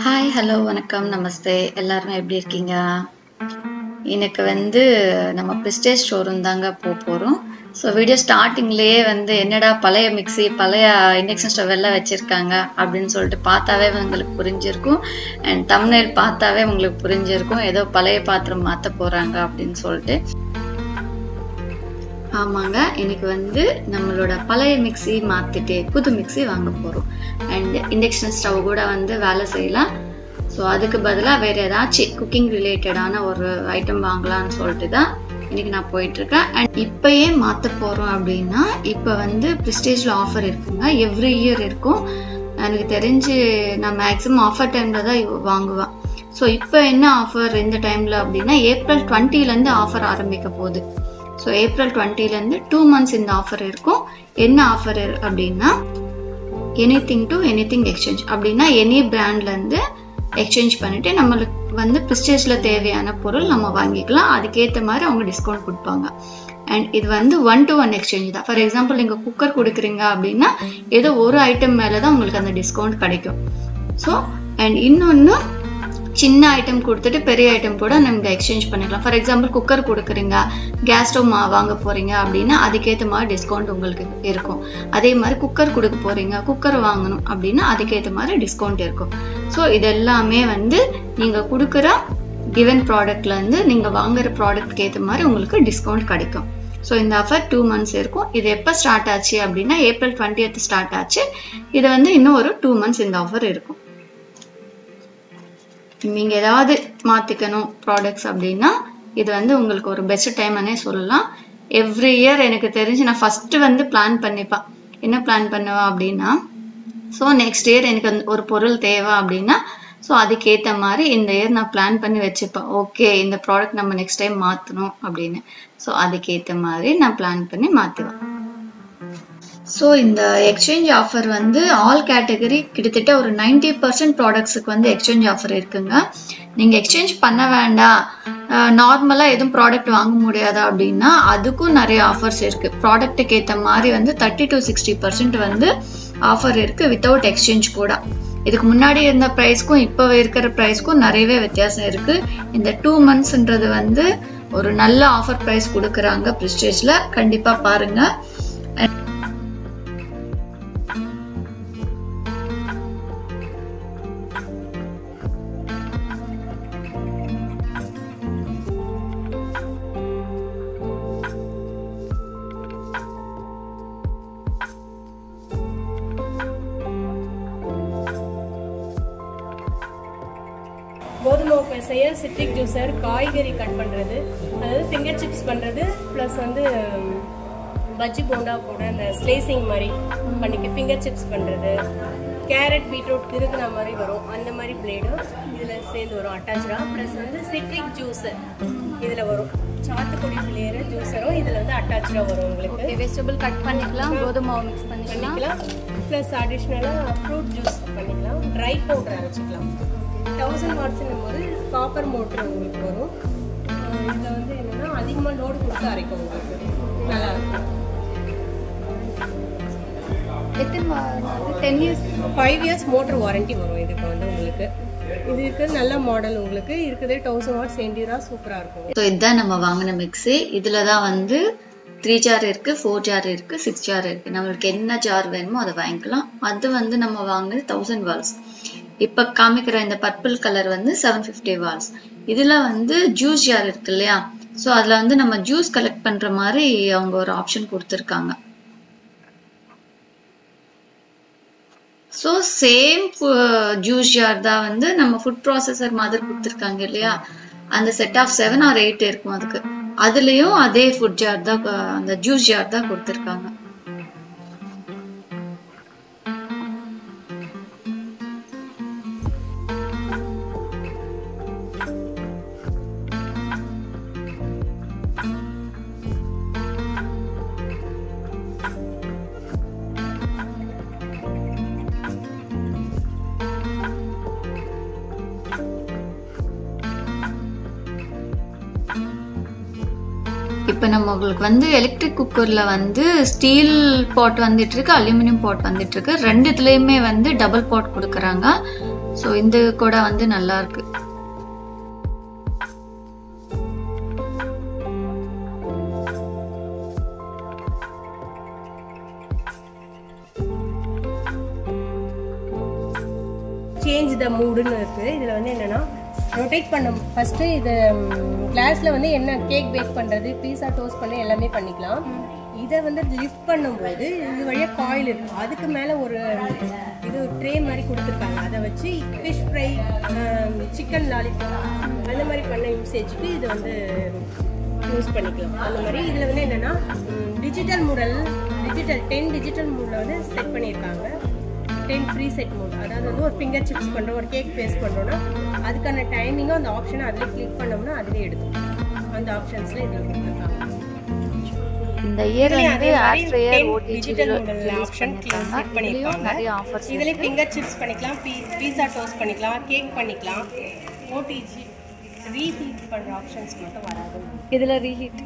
Hi hello வணக்கம் நமஸ்தே எல்லாரும் எப்படி இருக்கீங்க? எனக்கு நம்ம பிரிஸ்டேஜ் ஷோரூம் தாங்க போறோம். ஸோ வீடியோ ஸ்டார்டிங்லேயே என்னடா பழைய மிக்ஸி பழைய இண்டக்ஷன் ஸ்டவ் எல்லாம் வச்சுருக்காங்க அப்படின்னு சொல்லிட்டு பார்த்தாவே உங்களுக்கு புரிஞ்சிருக்கும். அண்ட் தம்ப்நெயில் பார்த்தாவே உங்களுக்கு புரிஞ்சிருக்கும் ஏதோ பழைய பாத்திரம் மாற்ற போகிறாங்க அப்படின்னு சொல்லிட்டு. ஆமாங்க, இன்னைக்கு நம்மளோட பழைய மிக்ஸி மாற்றிட்டு புது மிக்ஸி வாங்க போகிறோம். அண்ட் இண்டக்ஷன் ஸ்டவ் கூட வேலை செய்யலாம். ஸோ அதுக்கு பதிலாக வேறு ஏதாச்சும் குக்கிங் ரிலேட்டடான ஒரு ஐட்டம் வாங்கலாம்னு சொல்லிட்டு தான் இன்னைக்கு நான் போயிட்டுருக்கேன். அண்ட் இப்போயே மாற்ற போகிறோம் அப்படின்னா இப்போ ப்ரிஸ்டேஜில் ஆஃபர் இருக்குங்க. எவ்ரி இயர் இருக்கும். எனக்கு தெரிஞ்சு நான் மேக்ஸிமம் ஆஃபர் டைமில் தான் வாங்குவேன். ஸோ இப்போ என்ன ஆஃபர் இந்த டைமில் அப்படின்னா April 20 ஆஃபர் ஆரம்பிக்க போகுது. ஸோ April 20 2 months இந்த ஆஃபர் இருக்கும். என்ன ஆஃபர் அப்படின்னா எனிதிங் டு எனிதிங் எக்ஸ்சேஞ்ச் அப்படின்னா எனி பிராண்ட்லேருந்து எக்ஸ்சேஞ்ச் பண்ணிட்டு நம்மளுக்கு ப்ரிஸ்டேஜில் தேவையான பொருள் நம்ம வாங்கிக்கலாம். அதுக்கேற்ற மாதிரி அவங்க டிஸ்கவுண்ட் கொடுப்பாங்க. அண்ட் இது 1-to-1 எக்ஸ்சேஞ்ச் தான். ஃபார் எக்ஸாம்பிள் நீங்கள் குக்கர் கொடுக்குறீங்க அப்படின்னா ஏதோ ஒரு ஐட்டம் மேலே தான் உங்களுக்கு அந்த டிஸ்கவுண்ட் கிடைக்கும். ஸோ அண்ட் இன்னொன்று சின்ன ஐட்டம் கொடுத்துட்டு பெரிய ஐட்டம் கூட நம்ம எக்ஸ்சேஞ்ச் பண்ணிக்கலாம். ஃபார் எக்ஸாம்பிள் குக்கர் கொடுக்குறீங்க, கேஸ் ஸ்டவ் வாங்க போறீங்க அப்படின்னா அதுக்கேற்ற மாதிரி டிஸ்கவுண்ட் உங்களுக்கு இருக்கும். அதே மாதிரி குக்கர் கொடுக்க போறீங்க, குக்கர் வாங்கணும் அப்படின்னா அதுக்கேற்ற மாதிரி டிஸ்கவுண்ட் இருக்கும். ஸோ இதெல்லாமே நீங்க கொடுக்குற கிவன் ப்ராடக்ட்ல இருந்து நீங்க வாங்குற ப்ராடக்ட்க்கு ஏற்ற மாதிரி உங்களுக்கு டிஸ்கவுண்ட் கிடைக்கும். ஸோ இந்த ஆஃபர் 2 months இருக்கும். இது எப்போ ஸ்டார்ட் ஆச்சு அப்படின்னா April 20 ஸ்டார்ட் ஆச்சு. இது இன்னும் ஒரு 2 months இந்த ஆஃபர் இருக்கும். நீங்க ஏதாவது மாத்திக்கணும் ப்ராடக்ட்ஸ் அப்படின்னா இது உங்களுக்கு ஒரு பெஸ்ட் டைம்னே சொல்லலாம். எவ்ரி இயர் எனக்கு தெரிஞ்சு நான் ஃபர்ஸ்ட் பிளான் பண்ணிப்பேன். என்ன பிளான் பண்ணுவேன் அப்படின்னா, ஸோ நெக்ஸ்ட் இயர் எனக்கு ஒரு பொருள் தேவை அப்படின்னா ஸோ அதுக்கேற்ற மாதிரி இந்த இயர் நான் பிளான் பண்ணி வச்சுப்பேன். ஓகே, இந்த ப்ராடக்ட் நம்ம நெக்ஸ்ட் டைம் மாற்றணும் அப்படின்னு. ஸோ அதுக்கேற்ற மாதிரி நான் பிளான் பண்ணி மாற்றுவேன். ஸோ இந்த எக்ஸ்சேஞ்ச் ஆஃபர் ஆல் கேட்டகரி கிட்டத்தட்ட ஒரு 90% ப்ராடக்ட்ஸுக்கு எக்ஸ்சேஞ்ச் ஆஃபர் இருக்குங்க. நீங்கள் எக்ஸ்சேஞ்ச் பண்ண வேண்டாம், நார்மலாக எதுவும் ப்ராடக்ட் வாங்க முடியாதா அப்படின்னா அதுக்கும் நிறைய ஆஃபர்ஸ் இருக்குது. ப்ராடக்ட்டுக்கு ஏற்ற மாதிரி 30-60% ஆஃபர் இருக்குது வித்தவுட் எக்ஸ்சேஞ்ச் கூட. இதுக்கு முன்னாடி இருந்த ப்ரைஸ்க்கும் இப்போ இருக்கிற ப்ரைஸ்க்கும் நிறையவே வித்தியாசம் இருக்குது. இந்த 2 monthsன்றது ஒரு நல்ல ஆஃபர் ப்ரைஸ் கொடுக்குறாங்க ப்ரிஸ்டேஜில். கண்டிப்பாக பாருங்கள். கோதுமை பிசைய சிட்ரிக் ஜூஸர், காய்கறி கட் பண்ணுறது, அதாவது ஃபிங்கர் சிப்ஸ் பண்ணுறது, ப்ளஸ் பஜ்ஜி போண்டா கூட அந்த ஸ்லைசிங் மாதிரி பண்ணிக்க ஃபிங்கர் சிப்ஸ் பண்ணுறது, கேரட் பீட்ரூட் திருக்குன மாதிரி வரும் அந்த மாதிரி பிளேடும் இதில் சேர்ந்து வரும் அட்டாச்சாக. ப்ளஸ் சிட்ரிக் ஜூஸர் இதில் வரும். சாத்துக்குடி பிளேயர் ஜூஸரும் இதில் அட்டாச்சாக வரும். உங்களுக்கு வெஜிடபிள் கட் பண்ணிக்கலாம், கோதுமை மிக்ஸ் பண்ணிக்கலாம். ப்ளஸ் அடிஷ்னலாக ஃப்ரூட் ஜூஸ் பண்ணிக்கலாம், ட்ரை பவுடர் அரைச்சிக்கலாம். 1000 watts போது காப்பர் மோட்டர் உங்களுக்கு வரும். இதில் என்னன்னா அதிகமாக லோடு கொடுத்து அரைக்கும். உங்களுக்கு நல்லா இருக்கும். 10 years 5 years மோட்டர் வாரண்டி வரும். இதுக்கு உங்களுக்கு இது இருக்குது நல்ல மாடல். உங்களுக்கு இருக்குது 1000 watts சென்டிரா சூப்பராக இருக்கும். ஸோ இதுதான் நம்ம வாங்கின மிக்ஸி. இதில் தான் 3 jar இருக்கு, 4 jar இருக்கு, 6 jar இருக்கு. நம்மளுக்கு என்ன ஜார் வேணுமோ அதை வாங்கிக்கலாம். அது நம்ம வாங்கினது 1000 watts. இப்போ காமிக்கிற இந்த பர்பிள் கலர் 750 watts. இதுல ஜூஸ் ஜார் இருக்கு இல்லையா, ஸோ அதுல நம்ம ஜூஸ் கலெக்ட் பண்ற மாதிரி அவங்க ஒரு ஆப்ஷன் கொடுத்துருக்காங்க. ஸோ சேம் ஜூஸ் ஜார் தான் நம்ம ஃபுட் ப்ராசஸர் மாதிரி கொடுத்துருக்காங்க இல்லையா, அந்த செட் ஆஃப் 7 or 8 இருக்கும். அதுலயும் அதே ஃபுட் ஜார் தான், அந்த ஜூஸ் ஜார் தான் கொடுத்துருக்காங்க. இப்போ நம்ம உங்களுக்கு எலக்ட்ரிக் குக்கர்ல ஸ்டீல் பாட் வந்துட்டு இருக்கு, அலுமினியம் பாட் வந்துட்டு இருக்கு. ரெண்டுத்துலயுமே டபுள் பாட் கொடுக்குறாங்க. ஸோ இந்த கூட வந்து நல்லா இருக்கு. சேஞ்ச் த மூடுன்னு இருக்கு. இதுல வந்து என்னன்னா ரொட்டேட் பண்ண ஃபர்ஸ்ட் இது கிளாஸ்ல வந்து என்ன கேக் பேக் பண்றது, பீஸா டோஸ்ட் பண்ண எல்லாமே பண்ணிக்கலாம். இதை வந்து லிஃப்ட் பண்ணும்போது இது வழியாக காயில் இருக்கும். அதுக்கு மேலே ஒரு இது ட்ரே மாதிரி கொடுத்துருக்காங்க. அதை வச்சு ஃபிஷ் ஃப்ரை, சிக்கன் லாலிபாப் அந்த மாதிரி பண்ண யூசேஜுக்கு இது வந்து யூஸ் பண்ணிக்கலாம். அந்த மாதிரி இதில் வந்து என்னென்னா டிஜிட்டல் 10 டிஜிட்டல் மூடில் வந்து செட் பண்ணியிருக்காங்க. 10 ஃப்ரீ செட் மோட். அதாவது வந்து ஒரு ஃபிங்கர் சிப்ஸ் பண்ணுறோம், ஒரு கேக் பேஸ்ட் பண்ணுறோன்னா அதுக்கான டைமிங்கும் அந்த ஆப்ஷனை அதில் கிளிக் பண்ணோம்னா அதுவே எடுக்கும். அந்த ஆப்ஷன்ஸில் இதில் கொடுத்துருக்காங்க. இந்த இயர் வந்து air fryer digital model option set பண்ணிருக்காங்க. நிறைய ஆஃபர்ஸ் இதுல ஃபிங்கர் சிப்ஸ் பண்ணிக்கலாம், பீஸா டோஸ்ட் பண்ணிக்கலாம், கேக் பண்ணிக்கலாம். ஓடிஜி ரீஹீட் பண்ற ஆப்ஷன்ஸ் மட்டும் வராது. இதுல ரீஹீட்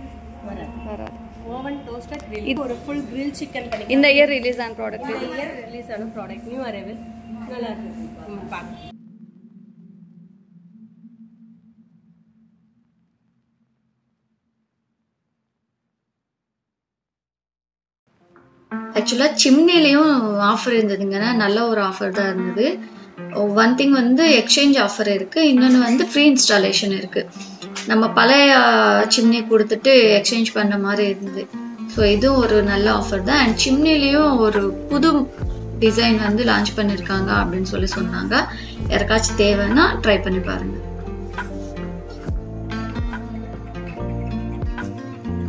வராது. Oven toaster grill. இது ஒரு ஃபுல் grill chicken பண்ணிக்கலாம். இந்த இயர் ரிலீஸ் ஆன ப்ராடக்ட். இந்த இயர் ரிலீஸ் ஆன ப்ராடக்ட் நியூ அரைவல். நல்லா இருக்கு. பாருங்க. ஆக்சுவலா சிம்னிலையும் ஆஃபர் இருந்ததுங்கன்னா நல்ல ஒரு ஆஃபர் தான் இருந்தது. ஒன் திங் வந்து எக்ஸ்சேஞ்ச் ஆஃபர் இருக்கு, இன்னொன்று வந்து ஃப்ரீ இன்ஸ்டாலேஷன் இருக்கு. நம்ம பழைய சிம்னி கொடுத்துட்டு எக்ஸ்சேஞ்ச் பண்ண மாதிரி இருந்தது. ஸோ இதுவும் ஒரு நல்ல ஆஃபர் தான். அண்ட் சிம்னிலையும் ஒரு புது டிசைன் வந்து லான்ச் பண்ணியிருக்காங்க அப்படின்னு சொன்னாங்க. யாருக்காச்சும் தேவைன்னா ட்ரை பண்ணி பாருங்க.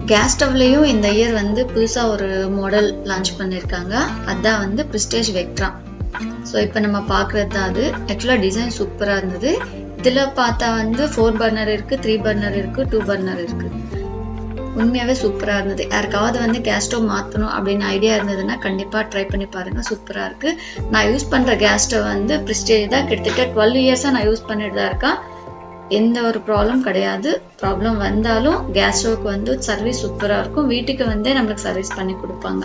கேஸ் ஸ்டவ்லையும் இந்த இயர் வந்து புதுசாக ஒரு மாடல் லான்ச் பண்ணியிருக்காங்க. அதுதான் வந்து பிரிஸ்டேஜ் வெக்ட்ரா. ஸோ இப்போ நம்ம பார்க்குறது தான் அது. ஆக்சுவலாக டிசைன் சூப்பராக இருந்தது. இதில் பார்த்தா வந்து 4 பர்னர் இருக்குது, 3 பர்னர் இருக்குது, 2 பர்னர் இருக்குது. உண்மையாகவே சூப்பராக இருந்தது. யாருக்காவது வந்து கேஸ் ஸ்டவ் மாற்றணும் அப்படின்னு ஐடியா இருந்ததுன்னா கண்டிப்பாக ட்ரை பண்ணி பாருங்கள். சூப்பராக இருக்குது. நான் யூஸ் பண்ணுற கேஸ் ஸ்டவ் வந்து பிரிஸ்டேஜ் தான். கிட்டத்தட்ட 12 இயர்ஸாக நான் யூஸ் பண்ணிட்டு தான் இருக்கேன். எந்த ஒரு ப்ராப்ளம் கிடையாது. ப்ராப்ளம் வந்தாலும் கேஸ் ஸ்டவ்க்கு வந்து சர்வீஸ் சூப்பராக இருக்கும். வீட்டுக்கு வந்து நம்மளுக்கு சர்வீஸ் பண்ணி கொடுப்பாங்க.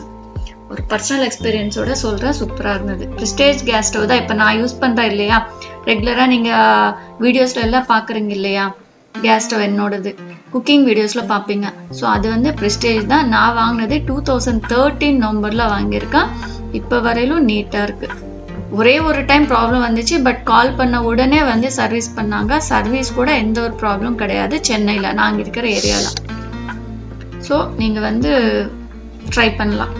ஒரு பர்சனல் எக்ஸ்பீரியன்ஸோட சொல்கிறேன், சூப்பராக இருந்தது. ப்ரிஸ்டேஜ் கேஸ் ஸ்டவ் தான் இப்போ நான் யூஸ் பண்ணுறேன் இல்லையா. ரெகுலராக நீங்கள் வீடியோஸில் எல்லாம் பார்க்குறீங்க இல்லையா, கேஸ் ஸ்டவ் என்னோடது குக்கிங் வீடியோஸில் பார்ப்பீங்க. ஸோ அது வந்து ப்ரிஸ்டேஜ் தான். நான் வாங்கினது 2013 நவம்பரில் வாங்கியிருக்கேன். இப்போ வரையிலும் நீட்டாக இருக்குது. ஒரே ஒரு டைம் ப்ராப்ளம் வந்துச்சு, பட் கால் பண்ண உடனே வந்து சர்வீஸ் பண்ணாங்க. சர்வீஸ் கூட எந்த ஒரு ப்ராப்ளம் கிடையாது சென்னையில் நாங்கள் இருக்கிற ஏரியாவில். ஸோ நீங்கள் வந்து ட்ரை பண்ணலாம்.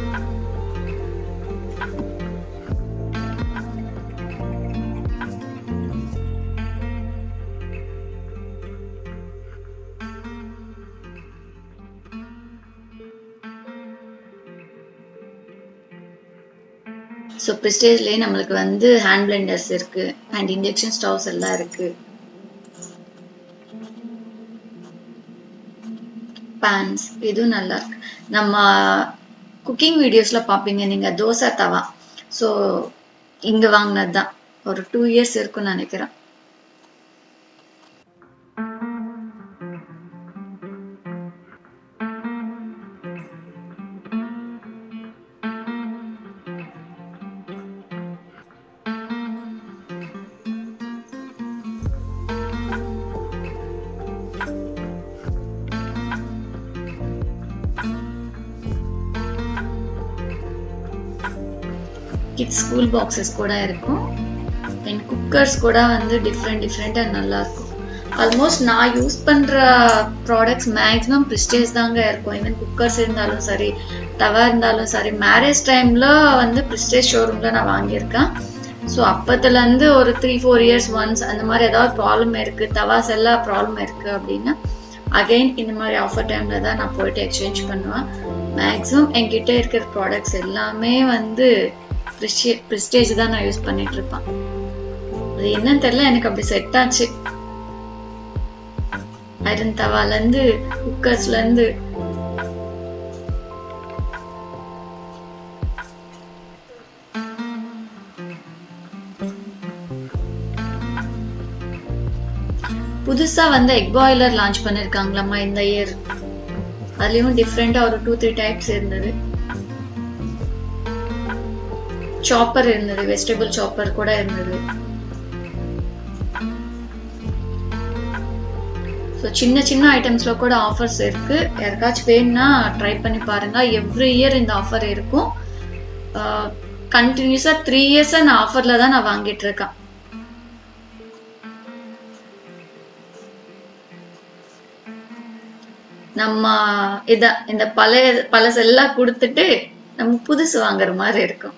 ஸோ ப்ரிஸ்டேஜ்லேயே நம்மளுக்கு வந்து ஹேண்ட் பிளெண்டர்ஸ் இருக்கு அண்ட் இண்டக்ஷன் ஸ்டவ்ஸ் எல்லாம் இருக்கு. பேன்ஸ் இதுவும் நல்லா இருக்கு. நம்ம குக்கிங் வீடியோஸ்ல பார்ப்பீங்க நீங்க தோசை தவா. ஸோ இங்க வாங்கினது தான். ஒரு 2 இயர்ஸ் இருக்கும்னு நினைக்கிறேன். கிட்ஸ் ஸ்கூல் பாக்ஸஸ் கூட இருக்கும். அண்ட் குக்கர்ஸ் கூட வந்து டிஃப்ரெண்டா நல்லா இருக்கும். ஆல்மோஸ்ட் நான் யூஸ் பண்ற ப்ராடக்ட்ஸ் மேக்ஸிமம் ப்ரிஸ்டேஜ் தாங்க இருக்கும். ஈவன் குக்கர்ஸ் இருந்தாலும் சரி, தவா இருந்தாலும் சரி. மேரேஜ் டைம்ல வந்து ப்ரிஸ்டேஜ் ஷோரூம்ல நான் வாங்கியிருக்கேன். ஸோ அப்பத்துல இருந்து ஒரு 3-4 இயர்ஸ் ஒன்ஸ் அந்த மாதிரி ஏதாவது ப்ராப்ளம் இருக்கு, தவாஸ் எல்லாம் ப்ராப்ளம் இருக்கு அப்படின்னா அகைன் இந்த மாதிரி ஆஃபர் டைம்ல தான் நான் போயிட்டு எக்ஸ்சேஞ்ச் பண்ணுவேன். மேக்ஸிமம் என்கிட்ட இருக்கிற ப்ராடக்ட்ஸ் எல்லாமே வந்து ப்ரிஸ்டேஜ் தான் நான் யூஸ் பண்ணிட்டு இருப்பேன். அது என்னன்னு தெரியல, எனக்கு அப்படி செட் ஆச்சு. ஐரன் தவால இருந்து குக்கர்ஸ்ல இருந்து புதுசா வந்து எக் பாய்லர் லான்ச் பண்ணிருக்காங்களாமா இந்த இயர். அதுலயும் டிஃப்ரெண்டா ஒரு 2-3 டைப்ஸ் இருந்தது. சாப்பர் இருந்தது, வெஜிடபிள் சாப்பர் கூட இருந்தது. ஸோ சின்ன சின்ன ஐட்டம்ஸ்ல கூட ஆஃபர்ஸ் இருக்கு. யாருக்காச்சும் வேணும்னா ட்ரை பண்ணி பாருங்க. எவ்ரி இயர் இந்த ஆஃபர் இருக்கும். கண்டினியூஸா 3 இயர்ஸா நான் ஆஃபர்ல தான் நான் வாங்கிட்டு இருக்கேன். நம்ம இந்த பழசெல்லாம் கொடுத்துட்டு நம்ம புதுசு வாங்குற மாதிரி இருக்கும்.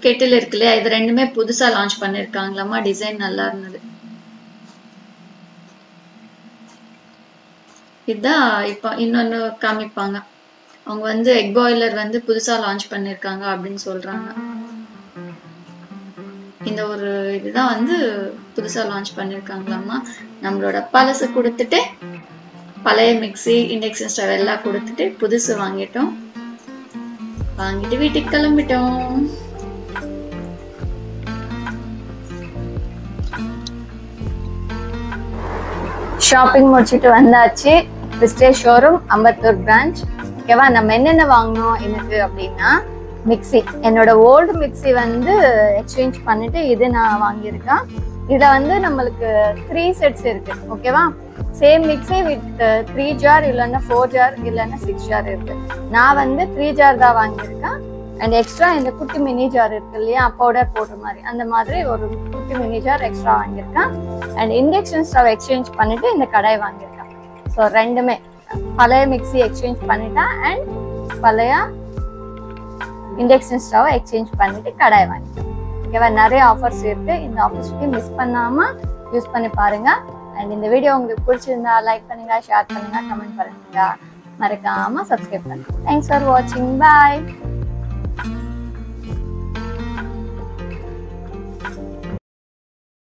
கெட்டில் இருக்கு இல்லையா, இது ரெண்டுமே புதுசா லான்ச் பண்ணிருக்காங்களாமா. டிசைன் நல்லா இருந்தது. இதுதான் இப்ப இன்னொன்னு காமிப்பாங்க. அவங்க வந்து எக் பாய்லர் வந்து புதுசா லான்ச் பண்ணிருக்காங்க அப்படின்னு சொல்றாங்க. இந்த ஒரு இதுதான் வந்து புதுசா லான்ச் பண்ணிருக்காங்களாமா. நம்மளோட பழசு கொடுத்துட்டு பழைய மிக்ஸி இண்டக்ஷன் ஸ்டவ் எல்லாம் கொடுத்துட்டு புதுசு வாங்கிட்டு வீட்டுக்கு கிளம்பிட்டோம். ஷாப்பிங் முடிச்சுட்டு வந்தாச்சு. பிஸ்டேஜ் ஷோரூம் அம்பத்தூர் பிரான்ச். ஓகேவா, நம்ம என்னென்ன வாங்கினோம் எனக்கு அப்படின்னா, மிக்ஸி, என்னோட ஓல்டு மிக்ஸி வந்து எக்ஸ்சேஞ்ச் பண்ணிட்டு இது நான் வாங்கியிருக்கேன். இதுல வந்து நம்மளுக்கு 3 செட்ஸ் இருக்கு. ஓகேவா, சேம் மிக்ஸி வித் 3 ஜார் இல்லைன்னா 4 ஜார் இல்லைன்னா 6 ஜார் இருக்கு. நான் வந்து 3 ஜார் தான் வாங்கியிருக்கேன். அண்ட் எக்ஸ்ட்ரா இந்த குட்டி மினி ஜார் இருக்கு இல்லையா, பவுடர் போடுற மாதிரி, அந்த மாதிரி ஒரு குட்டி மினி ஜார் எக்ஸ்ட்ரா வாங்கியிருக்கேன். அண்ட் இண்டக்ஷன் ஸ்டவ் எக்ஸ்சேஞ்ச் பண்ணிட்டு இந்த கடாய் வாங்கியிருக்கேன். ஸோ ரெண்டுமே பழைய மிக்ஸி எக்ஸ்சேஞ்ச் பண்ணிட்டேன் அண்ட் பழைய இண்டக்ஷன் ஸ்டவ் எக்ஸ்சேஞ்ச் பண்ணிட்டு கடாய் வாங்கிட்டேன். ஓகேவா, நிறைய ஆஃபர்ஸ் இருக்கு. இந்த ஆப்பர்ச்சுனிட்டி மிஸ் பண்ணாம யூஸ் பண்ணி பாருங்க. அண்ட் இந்த வீடியோ உங்களுக்கு பிடிச்சிருந்தா லைக் பண்ணுங்க, ஷேர் பண்ணுங்க, கமெண்ட் பண்ணுங்க, மறக்காம சப்ஸ்கிரைப் பண்ணுங்க. தேங்க்ஸ் ஃபார் வாட்சிங். பாய்.